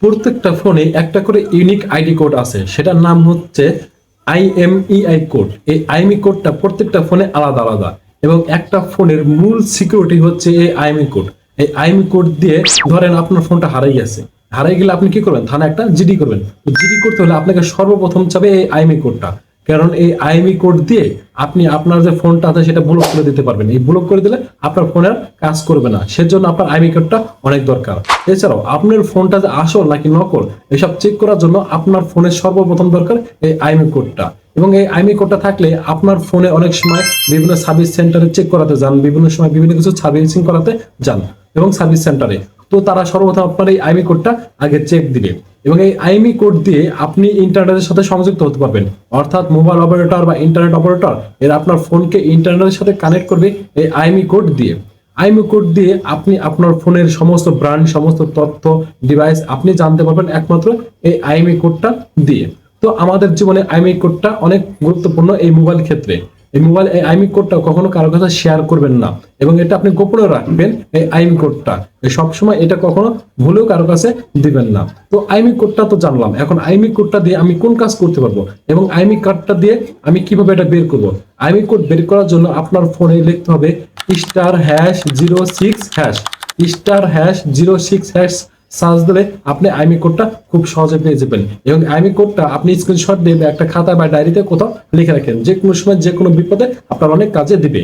প্রত্যেকটা ফোনে একটা করে ইউনিক আইডি কোড আছে, সেটার নাম হচ্ছে আইএমইআই কোড। এই আইএমই কোডটা প্রত্যেকটা ফোনে আলাদা আলাদা, এবং একটা ফোনের মূল সিকিউরিটি হচ্ছে এই আইএমই কোড। এই আইএমই কোড দিয়ে ধরেন আপনার ফোনটা হারাই গেছে, হারাই গেলে আপনি কি করবেন? থানা একটা জিডি করবেন। জিডি করতে হলে আপনাকে সর্বপ্রথম চাবে এই আইএমই কোডটা, কারণ এই আইএমই কোড দিয়ে আপনি আপনার যে ফোনটা আছে সেটা ব্লক করে দিতে পারবেন। এই ব্লক করে দিলে আপনার ফোনের কাজ করবে না, সেজন্য আপনার আইএমই কোডটা অনেক দরকার। এছাড়াও আপনার ফোনটা যে আসল নাকি নকল এসব চেক করার জন্য আপনার ফোনের সর্বপ্রথম দরকার এই আইএমই কোডটা। এবং এই আইএমই কোডটা থাকলে আপনার ফোনে অনেক সময় বিভিন্ন সার্ভিস সেন্টারে চেক করাতে যান, বিভিন্ন সময় বিভিন্ন কিছু সার্ভিসিং করাতে যান এবং সার্ভিস সেন্টারে, তো তারা সর্বপ্রথম আপনার এই আইএমই কোডটা আগে চেক দিবে। এবং এই আইএমই কোড দিয়ে আপনি ইন্টারনেটের সাথে সংযুক্ত হতে পারবেন, অর্থাৎ মোবাইল অপারেটর বা ইন্টারনেট অপারেটর এরা আপনার ফোনকে ইন্টারনেটের সাথে কানেক্ট করবে এই আইএমই কোড দিয়ে। আইএমই কোড দিয়ে আপনি আপনার ফোনের সমস্ত ব্র্যান্ড, সমস্ত তথ্য, ডিভাইস আপনি জানতে পারবেন একমাত্র এই আইএমই কোডটা দিয়ে। তো আমাদের জীবনে আইএমই কোডটা অনেক গুরুত্বপূর্ণ এই মোবাইল ক্ষেত্রে। এই মোবাইল এই আইএমই কোডটা কখনো কারো কাছে শেয়ার করবেন না, এবং এটা আপনি গোপনে রাখবেন। এই আইএমই কোডটা সবসময় এটা কখনো ভুলেও কারো কাছে দিবেন না। তো আইএমই কোডটা তো জানলাম, এখন আইএমই কোডটা দিয়ে আমি কোন কাজ করতে পারবো এবং আইএমই কার্ডটা দিয়ে আমি কিভাবে এটা বের করবো। আইএমই কোড বের করার জন্য আপনার ফোনে লিখতে হবে *#06# *#06# সার্চ দিলে আপনি আইএমই কোডটা খুব সহজে পেয়ে যাবেন। এবং আইএমই কোডটা আপনি স্ক্রিনশট দিয়ে একটা খাতা বা ডায়েরিতে কোথাও লিখে রাখেন, যে কোনো সময় যে কোনো বিপদে আপনার অনেক কাজে দিবে।